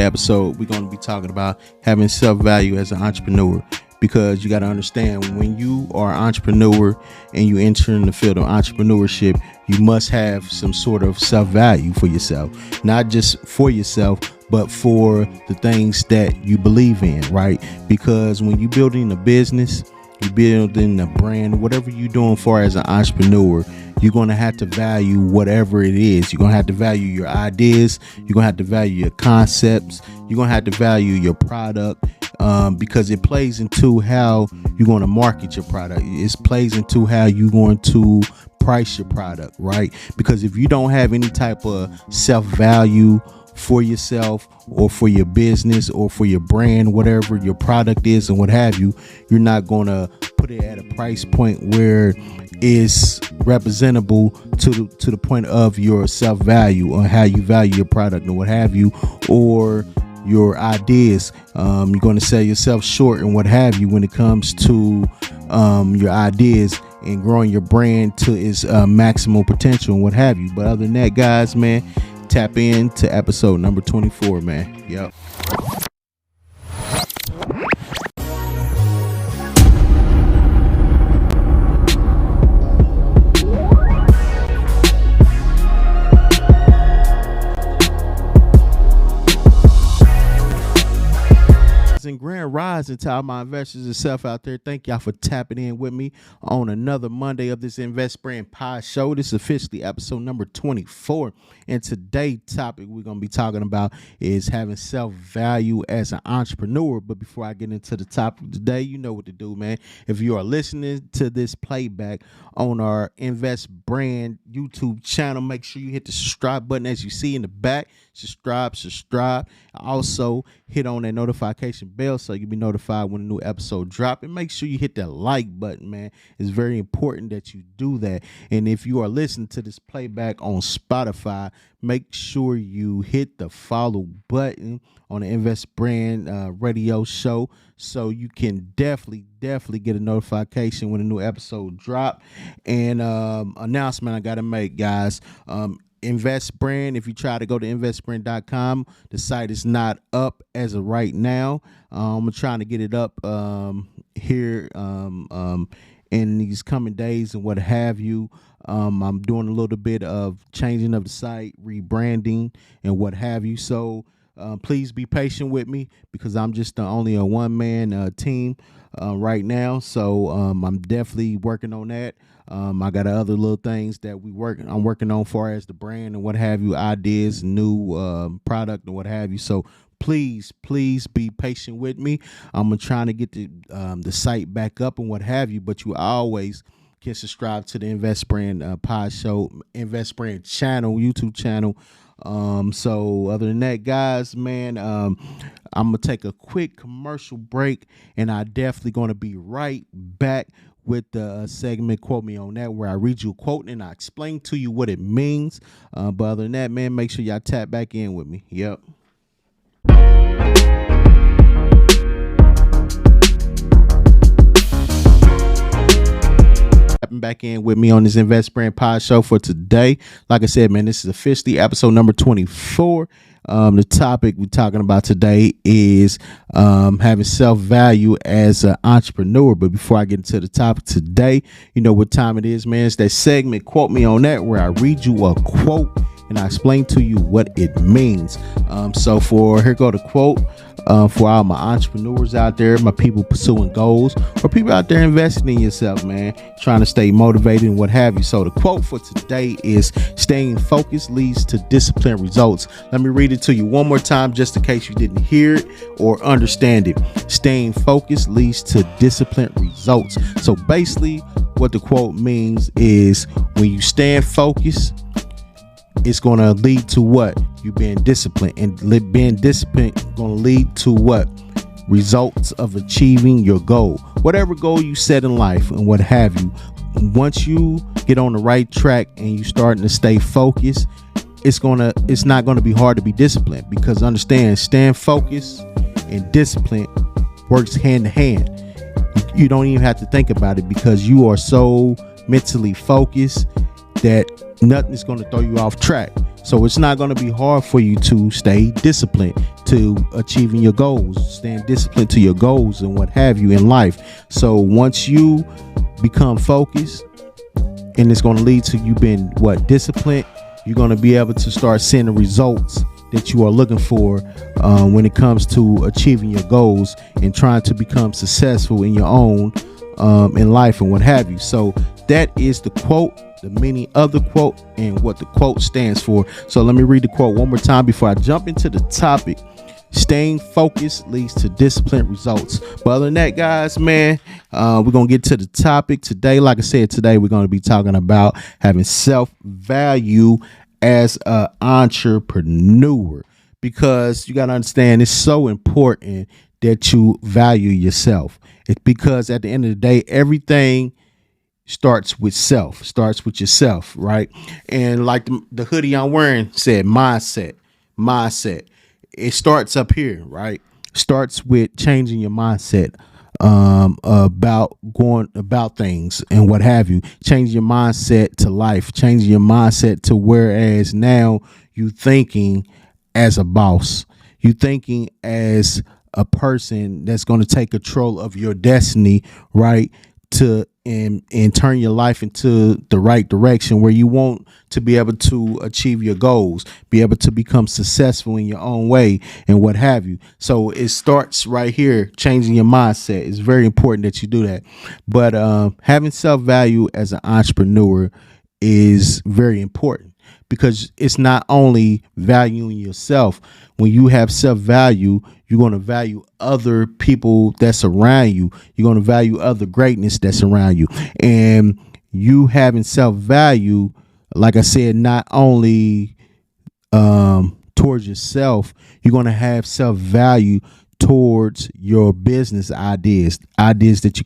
episode, we're going to be talking about having self-value as an entrepreneur, because you got to understand, when you are an entrepreneur and you enter in the field of entrepreneurship, you must have some sort of self-value for yourself, not just for yourself, but for the things that you believe in, right? Because when you're building a business, you're building a brand, whatever you're doing for as an entrepreneur, you're going to have to value whatever it is. You're going to have to value your ideas. You're going to have to value your concepts. You're going to have to value your product, because it plays into how you're going to market your product. It plays into how you're going to price your product, right? Because if you don't have any type of self-value for yourself or for your business or for your brand, whatever your product is and what have you, you're not going to put it at a price point where it's representable to the point of your self-value or how you value your product and what have you, or your ideas. You're going to sell yourself short and what have you when it comes to your ideas and growing your brand to its maximal potential and what have you. But other than that, guys, man, tap in to episode number 24, man. Yep. And grand rising to all my investors and self out there. Thank y'all for tapping in with me on another Monday of this Invest Brand Podshow. This is officially episode number 24. And today's topic we're going to be talking about is having self-value as an entrepreneur. But before I get into the topic today, you know what to do, man. If you are listening to this playback on our Invest Brand YouTube channel, make sure you hit the subscribe button as you see in the back. Subscribe. Also, hit on that notification bell so you'll be notified when a new episode drop. And make sure you hit that like button, man. It's very important that you do that. And if you are listening to this playback on Spotify, make sure you hit the follow button on the Invest Brand radio show so you can definitely get a notification when a new episode drop. And announcement I got to make, guys. Invest Brand, if you try to go to investbrand.com, the site is not up as of right now. I'm trying to get it up here in these coming days and what have you. I'm doing a little bit of changing of the site, rebranding and what have you. So please be patient with me, because I'm just only a one-man team right now. So I'm definitely working on that. I got other little things that I'm working on far as the brand and what have you, ideas, new product and what have you. So please be patient with me. I'm trying to get the site back up and what have you, but you always can subscribe to the Invest Brand Podshow, Invest Brand channel, YouTube channel. So other than that, guys, man, I'm gonna take a quick commercial break, and I definitely gonna be right back with the segment Quote Me on That, where I read you a quote and I explain to you what it means. But other than that, man, make sure y'all tap back in with me. Yep. Back in with me on this Invest Brand Pod Show for today. Like I said, man, this is officially episode number 24. The topic we're talking about today is having self-value as an entrepreneur. But before I get into the topic today, you know what time it is, man. It's that segment Quote Me on That, where I read you a quote and I explain to you what it means. So here go the quote. For all my entrepreneurs out there, my people pursuing goals, or people out there investing in yourself, man, trying to stay motivated and what have you. So the quote for today is, staying focused leads to disciplined results. Let me read it to you one more time, just in case you didn't hear it or understand it. Staying focused leads to disciplined results. So basically what the quote means is, when you stand focused, it's going to lead to what? You being disciplined, and being disciplined going to lead to what? Results of achieving your goal, whatever goal you set in life and what have you. Once you get on the right track and you starting to stay focused, it's not going to be hard to be disciplined, because understand, staying focused and discipline works hand to hand. You don't even have to think about it, because you are so mentally focused that nothing is going to throw you off track. So it's not going to be hard for you to stay disciplined to achieving your goals, staying disciplined to your goals and what have you in life. So once you become focused, and it's going to lead to you being disciplined, you're going to be able to start seeing the results that you are looking for when it comes to achieving your goals and trying to become successful in your own in life and what have you. So that is the quote, the meaning of the quote, and what the quote stands for. So let me read the quote one more time before I jump into the topic. Staying focused leads to disciplined results. But other than that, guys, man, we're going to get to the topic today. Like I said, today we're going to be talking about having self-value as an entrepreneur, because you got to understand it's so important that you value yourself. It's because at the end of the day, everything starts with yourself, right? And like the hoodie I'm wearing said, mindset. It starts up here, right? Starts with changing your mindset about going about things and what have you. Changing your mindset to life, changing your mindset to whereas now you thinking as a boss, you thinking as a person that's going to take control of your destiny, right? And turn your life into the right direction where you want to be able to achieve your goals, be able to become successful in your own way and what have you. So it starts right here, changing your mindset. It's very important that you do that. But having self-value as an entrepreneur is very important, because it's not only valuing yourself. When you have self-value, you're going to value other people that's around you. You're going to value other greatness that's around you. And you having self-value, like I said, not only towards yourself, you're going to have self-value towards your business ideas that you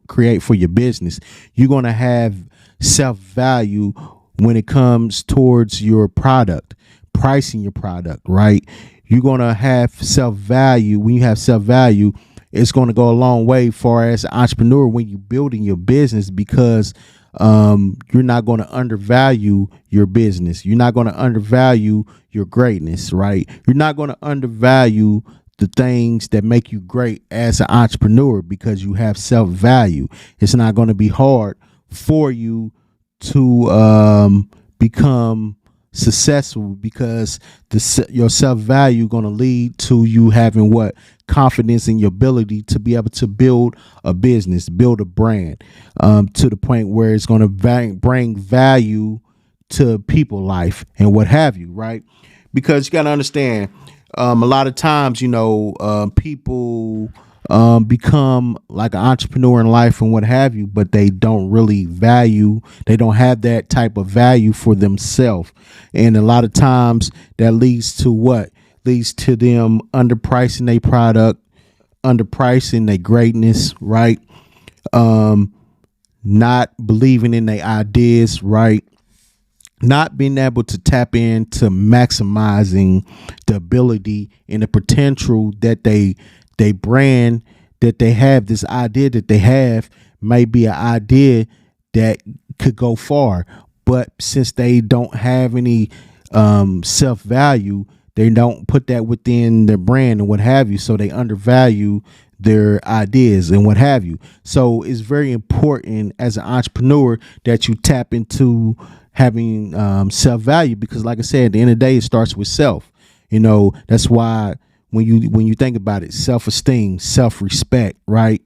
create for your business. You're going to have self-value when it comes towards your product, pricing your product, right? You're going to have self-value. When you have self-value, it's going to go a long way far as an entrepreneur when you're building your business, because you're not going to undervalue your business. You're not going to undervalue your greatness, right? You're not going to undervalue the things that make you great as an entrepreneur, because you have self-value. It's not going to be hard for you to become successful, because your self-value going to lead to you having confidence in your ability to be able to build a business, build a brand, to the point where it's going to bring value to people life and what have you, right? Because you got to understand, a lot of times, people become like an entrepreneur in life and what have you, but they don't really they don't have that type of value for themselves. And a lot of times that leads to them underpricing their product, underpricing their greatness, right? Not believing in their ideas, right? Not being able to tap into maximizing the ability and the potential that they brand that they have. This idea that they have may be an idea that could go far, but since they don't have any self-value, they don't put that within their brand and what have you, so they undervalue their ideas and what have you. So it's very important as an entrepreneur that you tap into having self-value, because like I said, at the end of the day, it starts with self. That's why when you think about it, self-esteem, self-respect, right?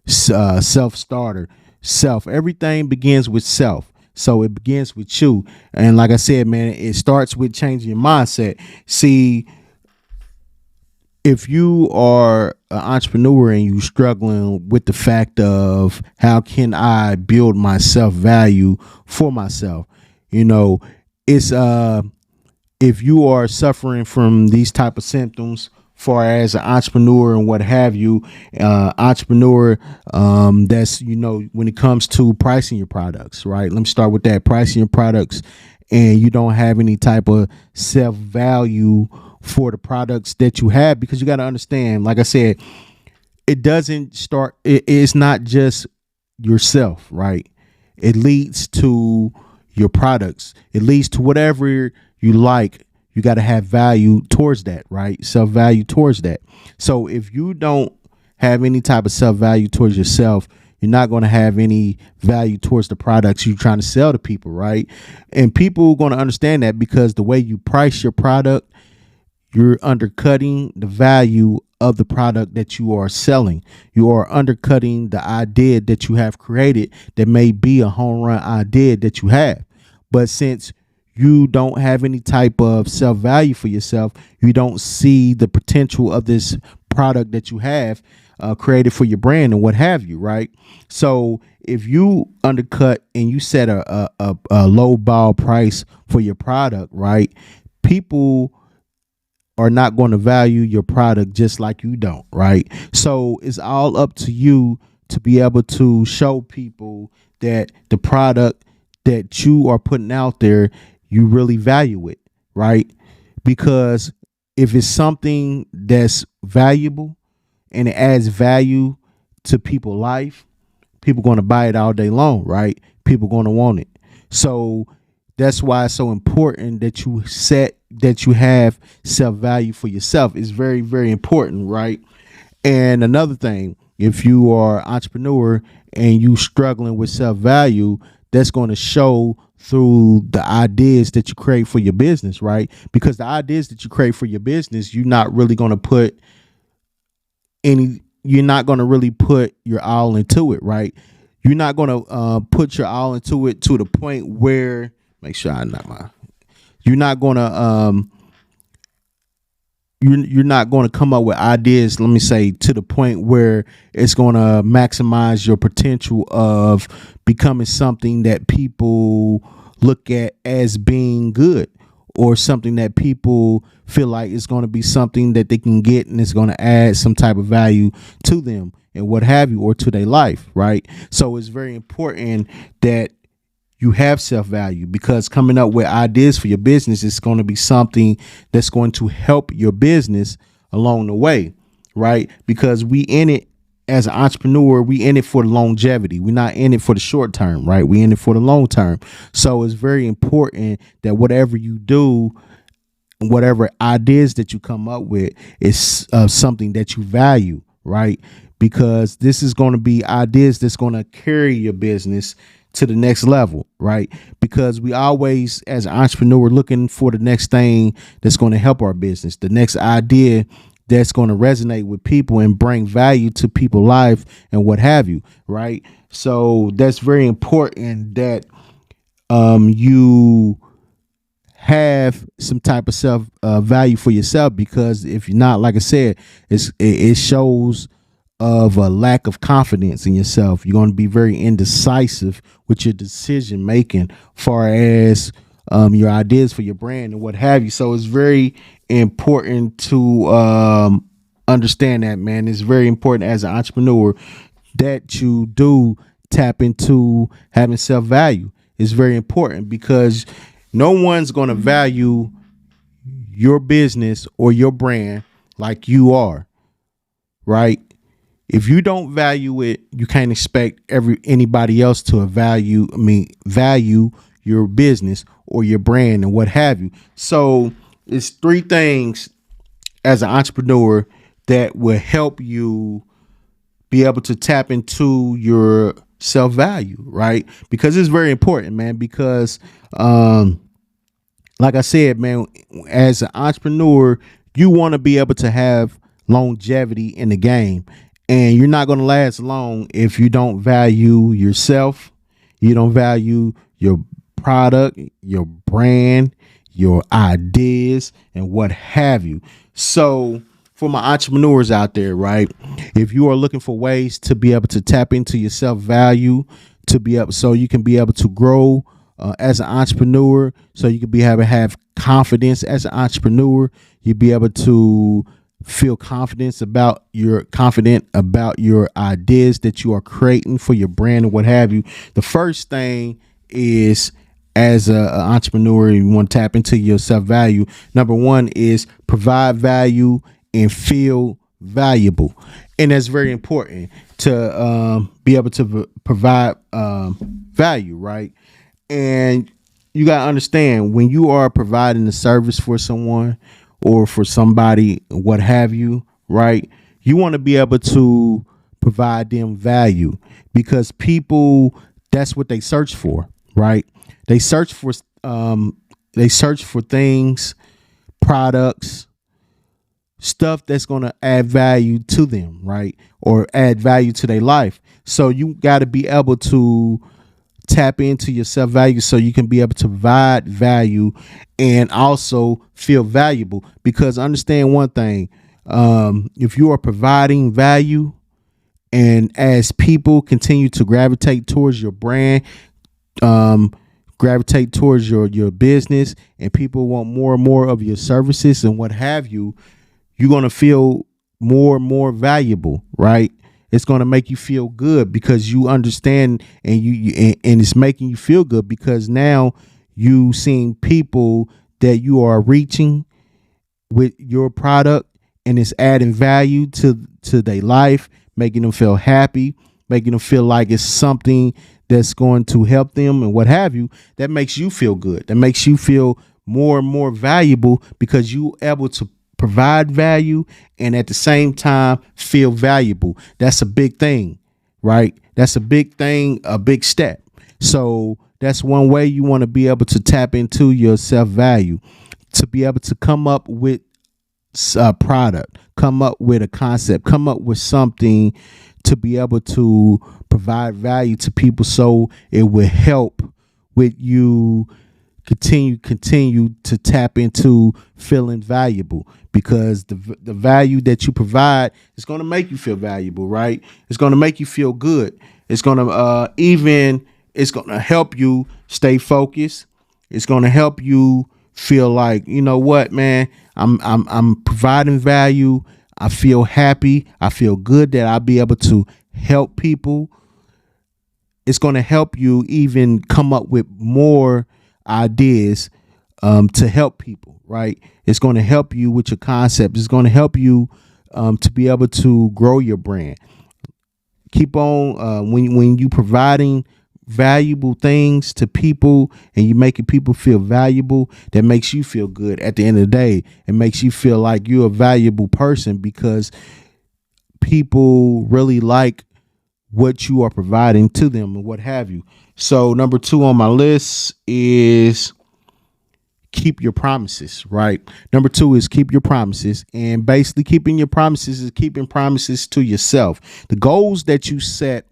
Self-starter, everything begins with self. So it begins with you. And like I said, man, it starts with changing your mindset. See, if you are an entrepreneur and you struggling with the fact of how can I build my self-value for myself, it's if you are suffering from these type of symptoms far as an entrepreneur and what have you, entrepreneur that's when it comes to pricing your products, right? Let me start with that. Pricing your products, and you don't have any type of self-value for the products that you have, because you got to understand, like I said, it's not just yourself, right? It leads to your products. It leads to whatever you like, you got to have value towards that, right? Self value towards that. So if you don't have any type of self value towards yourself, you're not going to have any value towards the products you're trying to sell to people, right? And people are going to understand that because the way you price your product, you're undercutting the value of the product that you are selling. You are undercutting the idea that you have created that may be a home run idea that you have. But since you don't have any type of self value for yourself, you don't see the potential of this product that you have created for your brand and what have you, right? So if you undercut and you set a low ball price for your product, right? People are not going to value your product just like you don't, right? So it's all up to you to be able to show people that the product that you are putting out there, you really value it, right? Because if it's something that's valuable and it adds value to people's life, people going to buy it all day long, right? People going to want it. So that's why it's so important that you have self-value for yourself. It's very, very important, right? And another thing, if you are an entrepreneur and you struggling with self-value, that's going to show through the ideas that you create for your business, right? Because the ideas that you create for your business, you're not really going to really put your all into it, right? You're not going to put your all into it to the point where, make sure I'm not my, you're not going to you're not going to come up with ideas, let me say, to the point where it's going to maximize your potential of becoming something that people look at as being good, or something that people feel like it's going to be something that they can get and it's going to add some type of value to them and what have you, or to their life, right? So it's very important that you have self-value, because coming up with ideas for your business is going to be something that's going to help your business along the way, right? Because we in it as an entrepreneur, we in it for the longevity. We're not in it for the short term, right? We in it for the long term. So it's very important that whatever you do, whatever ideas that you come up with is something that you value, right? Because this is going to be ideas that's going to carry your business to the next level, right? Because we always, as an entrepreneur, looking for the next thing that's going to help our business, the next idea that's going to resonate with people and bring value to people's life and what have you, right? So that's very important that you have some type of self value for yourself, because if you're not, like I said, it shows of a lack of confidence in yourself. You're going to be very indecisive with your decision making, far as your ideas for your brand and what have you. So it's very important to understand that, man. It's very important as an entrepreneur that you do tap into having self-value. It's very important, because no one's going to value your business or your brand like you are, right? If you don't value it, you can't expect anybody else to value your business or your brand and what have you. So it's three things as an entrepreneur that will help you be able to tap into your self-value, right? Because it's very important, man, because like I said, man, as an entrepreneur, you want to be able to have longevity in the game. And you're not going to last long if you don't value yourself, you don't value your product, your brand, your ideas, and what have you. So for my entrepreneurs out there, right, if you are looking for ways to be able to tap into your self-value, to be able, so you can be able to grow as an entrepreneur, so you can be able to have confidence as an entrepreneur, you be able to feel confident about your ideas that you are creating for your brand and what have you. The first thing is, as an entrepreneur, you want to tap into your self-value. Number one is provide value and feel valuable. And that's very important to be able to provide value, right? And you got to understand when you are providing a service for someone or for somebody, what have you, right? You want to be able to provide them value because people, that's what they search for, right? They search for, um, they search for things, products, stuff that's going to add value to them, right? Or add value to their life. So you got to be able to tap into your self value so you can be able to provide value and also feel valuable. Because understand one thing, if you are providing value and as people continue to gravitate towards your brand, um, gravitate towards your business, and people want more and more of your services and what have you, you're going to feel more and more valuable, right? It's going to make you feel good because you understand, and and it's making you feel good because now you seeing people that you are reaching with your product, and it's adding value to their life, making them feel happy, making them feel like it's something that's going to help them and what have you. That makes you feel good. That makes you feel more and more valuable because you able to provide value and at the same time feel valuable. That's a big thing, right? That's a big thing, a big step. So that's one way you want to be able to tap into your self value, to be able to come up with a product, come up with a concept, come up with something to be able to provide value to people so it will help with you continue to tap into feeling valuable, because the value that you provide is going to make you feel valuable, right? It's going to make you feel good. It's going to it's going to help you stay focused. It's going to help you feel like, you know what, man, I'm providing value. I feel happy. I feel good that I'll be able to help people. It's going to help you even come up with more ideas to help people, right? It's going to help you with your concept. It's going to help you to be able to grow your brand. Keep on when you providing valuable things to people and you making people feel valuable, that makes you feel good at the end of the day. It makes you feel like you're a valuable person because people really like what you are providing to them and what have you. So number 2 on my list is keep your promises, right? Number 2 is keep your promises. And basically keeping your promises is keeping promises to yourself. The goals that you set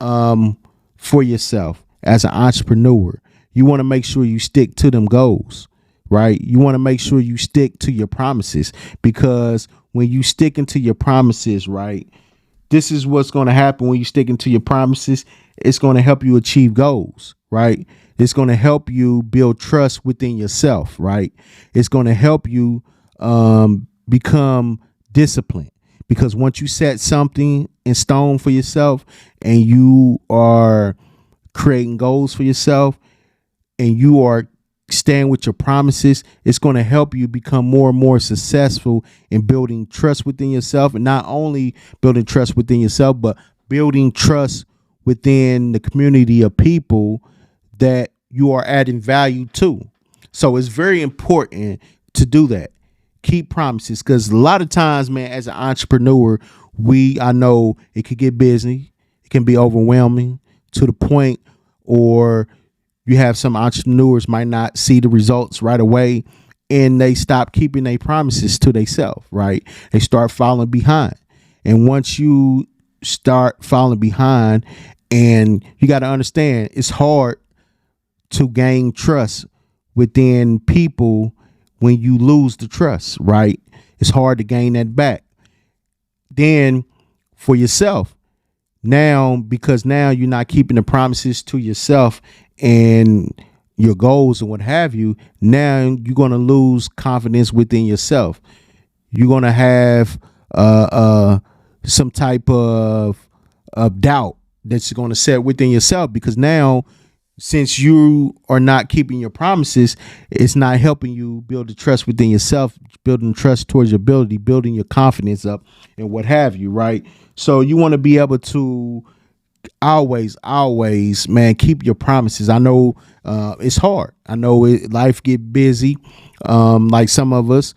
for yourself as an entrepreneur, you want to make sure you stick to them goals, right? You want to make sure you stick to your promises, because when you stick into your promises, right, this is what's going to happen when you stick into your promises. It's going to help you achieve goals, right? It's going to help you build trust within yourself, right? It's going to help you become disciplined, because once you set something in stone for yourself and you are creating goals for yourself and you are staying with your promises, it's going to help you become more and more successful in building trust within yourself, and not only building trust within yourself, but building trust within the community of people that you are adding value to. So it's very important to do that. Keep promises, because a lot of times, man, as an entrepreneur, I know it could get busy. It can be overwhelming to the point, or you have some entrepreneurs might not see the results right away and they stop keeping their promises to themselves, right? They start falling behind. And once you start falling behind, and you got to understand, it's hard to gain trust within people when you lose the trust, right? It's hard to gain that back. Then for yourself, because now you're not keeping the promises to yourself and your goals and what have you, now you're going to lose confidence within yourself. You're going to have some type of doubt that's going to set within yourself, because now, since you are not keeping your promises, it's not helping you build the trust within yourself, building trust towards your ability, building your confidence up and what have you, right? So you want to be able to always, man, keep your promises. I know it's hard. I know life get busy. Like some of us,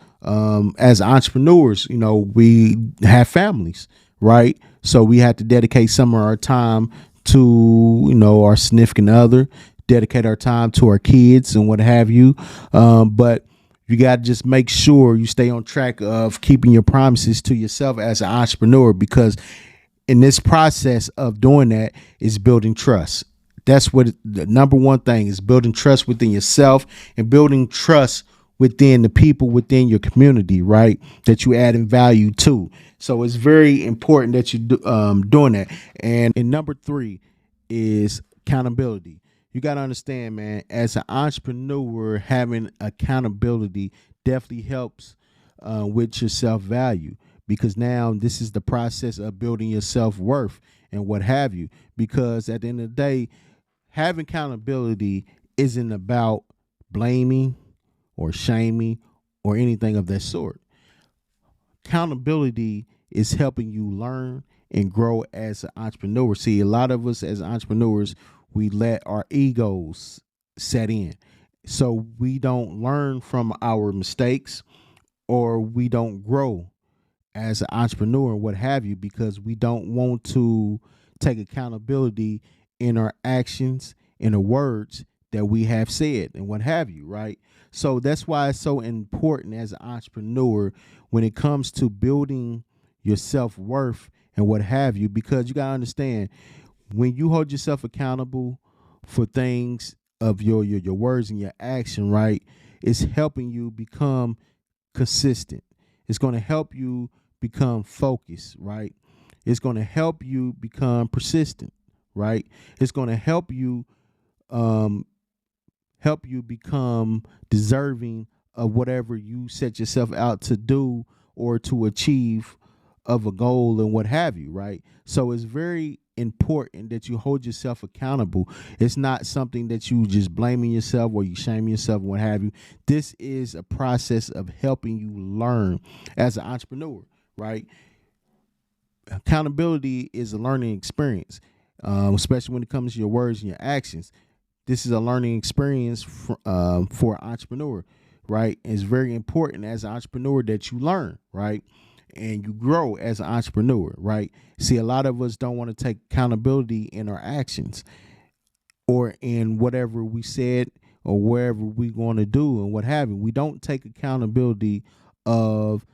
as entrepreneurs, we have families, right? So we have to dedicate some of our time to, our significant other, dedicate our time to our kids and what have you. But you got to just make sure you stay on track of keeping your promises to yourself as an entrepreneur, because in this process of doing that is building trust. That's what the number one thing is, building trust within yourself and building trust within the people within your community, right? That you adding value to. So it's very important that you doing that. And number three is accountability. You got to understand, man, as an entrepreneur, having accountability definitely helps with your self value, because now this is the process of building your self worth and what have you. Because at the end of the day, having accountability isn't about blaming or shaming or anything of that sort. Accountability is helping you learn and grow as an entrepreneur. See, a lot of us as entrepreneurs, we let our egos set in. So we don't learn from our mistakes, or we don't grow as an entrepreneur and what have you, because we don't want to take accountability in our actions, in the words that we have said and what have you, right? So that's why it's so important as an entrepreneur when it comes to building your self-worth and what have you, because you got to understand, when you hold yourself accountable for things of your words and your action, right, it's helping you become consistent. It's going to help you become focused, right? It's going to help you become persistent, right? It's going to um help you become deserving of whatever you set yourself out to do or to achieve of a goal and what have you, right? So it's very important that you hold yourself accountable. It's not something that you just blaming yourself or you shaming yourself and what have you. This is a process of helping you learn as an entrepreneur, right? Accountability is a learning experience, especially when it comes to your words and your actions. This is a learning experience for an entrepreneur, right? And it's very important as an entrepreneur that you learn, right? And you grow as an entrepreneur, right? See, a lot of us don't want to take accountability in our actions or in whatever we said or wherever we're going to do and what have you. We don't take accountability of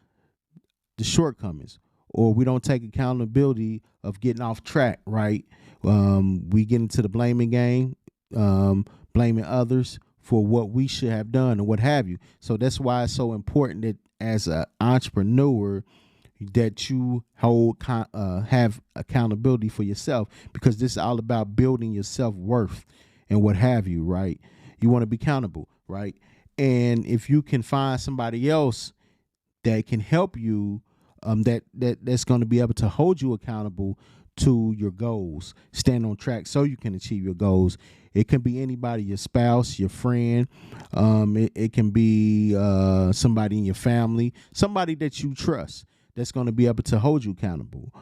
the shortcomings, or we don't take accountability of getting off track, right? We get into the blaming game, blaming others for what we should have done and what have you. So that's why it's so important that as an entrepreneur that you have accountability for yourself, because this is all about building your self-worth and what have you, right? You want to be accountable, right? And if you can find somebody else that can help you, that's going to be able to hold you accountable to your goals, stand on track so you can achieve your goals. It can be anybody, your spouse, your friend. It can be somebody in your family, somebody that you trust, that's going to be able to hold you accountable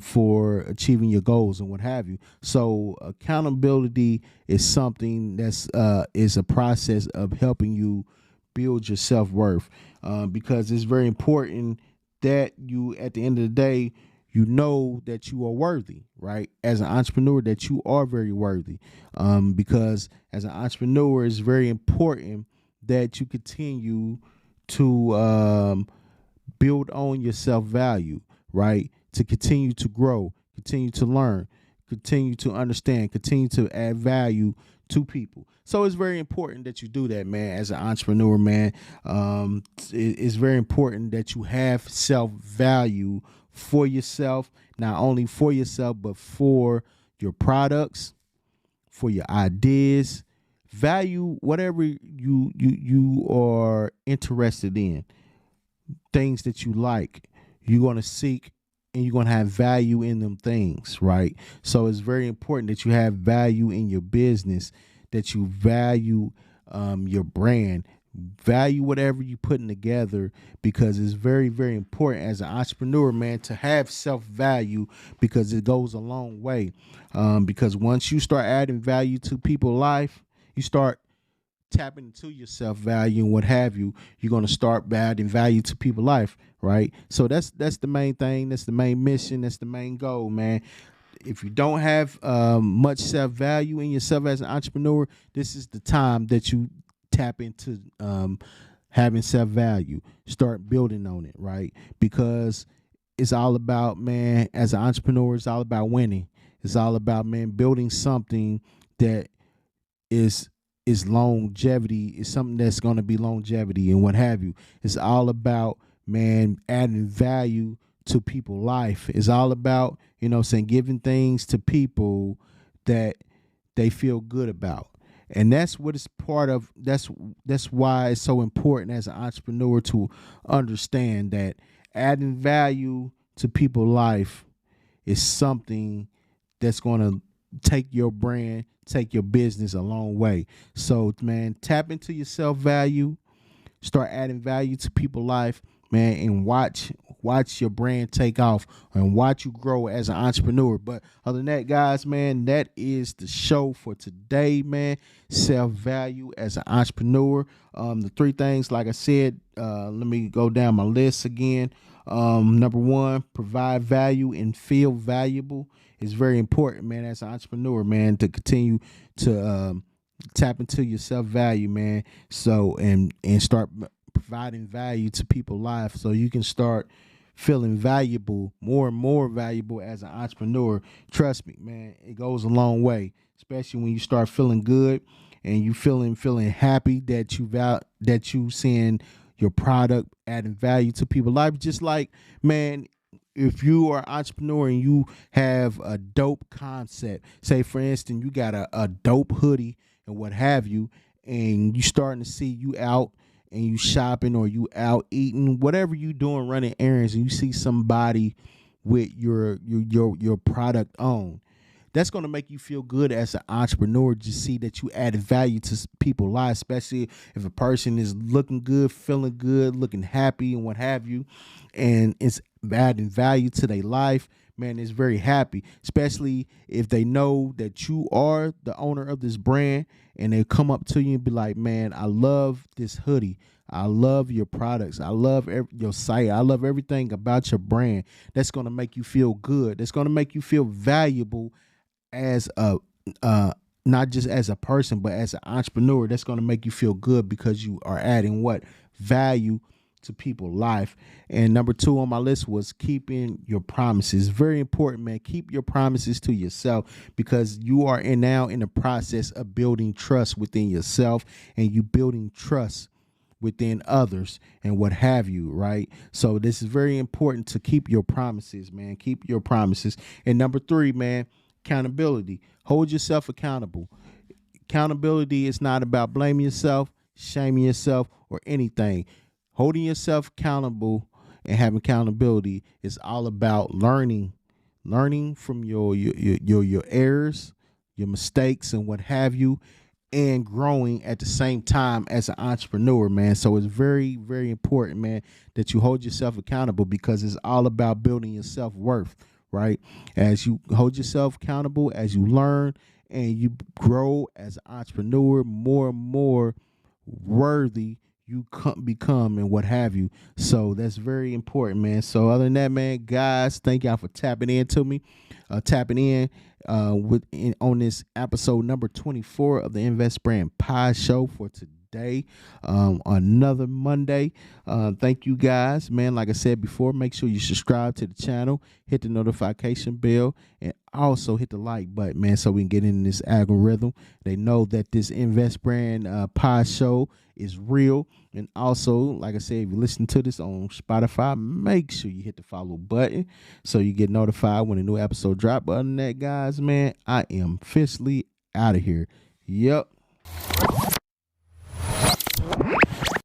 for achieving your goals and what have you. So accountability is something that's is a process of helping you build your self-worth, because it's very important that you, at the end of the day, you know that you are worthy, right? As an entrepreneur, that you are very worthy, because as an entrepreneur, it's very important that you continue to build on your self-value, right? To continue to grow, continue to learn, continue to understand, continue to add value to people. So it's very important that you do that, man. As an entrepreneur, man, it's very important that you have self-value for yourself, not only for yourself, but for your products, for your ideas. Value whatever you are interested in, things that you like, you're going to seek and you're going to have value in them things, right? So it's very important that you have value in your business, that you value your brand, Value whatever you putting together, because it's very, very important as an entrepreneur, man, to have self-value, because it goes a long way. Because once you start adding value to people's life, you start tapping into your self-value and what have you, you're going to start adding value to people's life, right? So that's the main thing. That's the main mission. That's the main goal, man. If you don't have much self-value in yourself as an entrepreneur, this is the time that you tap into having self-value. Start building on it, right? Because it's all about, man, as an entrepreneur, it's all about winning. It's all about, man, building something that is longevity, is something that's going to be longevity and what have you. It's all about, man, adding value to people's life. It's all about, saying, giving things to people that they feel good about. And that's what it's part of. That's why it's so important as an entrepreneur to understand that adding value to people's life is something that's going to take your brand, take your business a long way. So, man, tap into your self-value, start adding value to people's life, man, and watch your brand take off and watch you grow as an entrepreneur. But other than that, guys, man, that is the show for today, man. Self-value as an entrepreneur. The three things, like I said, let me go down my list again. Number one, provide value and feel valuable. It's very important, man, as an entrepreneur, man, to continue to tap into your self-value, man. So and start providing value to people's lives, so you can start feeling valuable, more and more valuable as an entrepreneur. Trust me, man, it goes a long way, especially when you start feeling good and you feeling happy that you seeing your product adding value to people's life. Just like, man, if you are an entrepreneur and you have a dope concept, say for instance, you got a dope hoodie and what have you, and you starting to see you out and you shopping or you out eating, whatever you doing, running errands, and you see somebody with your product on, that's going to make you feel good as an entrepreneur to see that you added value to people's lives, especially if a person is looking good, feeling good, looking happy and what have you, and it's adding value to their life. Man, it's very happy, especially if they know that you are the owner of this brand and they come up to you and be like, man, I love this hoodie. I love your products. I love your site. I love everything about your brand. That's going to make you feel good. That's going to make you feel valuable as a not just as a person, but as an entrepreneur. That's going to make you feel good because you are adding what? Value to people's life. And number two on my list was keeping your promises. Very important, man. Keep your promises to yourself, because you are now in the process of building trust within yourself, and you building trust within others and what have you, right? So this is very important to keep your promises, man. Keep your promises. And number three, man, accountability. Hold yourself accountable. Accountability is not about blaming yourself, shaming yourself, or anything. Holding yourself accountable and having accountability is all about learning from your errors, your mistakes, and what have you, and growing at the same time as an entrepreneur, man. So it's very, very important, man, that you hold yourself accountable, because it's all about building your self-worth, right? As you hold yourself accountable, as you learn and you grow as an entrepreneur, more and more worthy you become and what have you. So that's very important, man. So other than that, man, guys, thank y'all for tapping in on this episode number 24 of the Invest Brand Podshow for today, another Monday. Thank you guys, man. Like I said before, make sure you subscribe to the channel, hit the notification bell, and also hit the like button, man, so we can get in this algorithm. They know that this Invest Brand Podshow is real. And also, like I said, if you listen to this on Spotify, make sure you hit the follow button so you get notified when a new episode drop. But other than that, guys, man, I am officially out of here. Yep.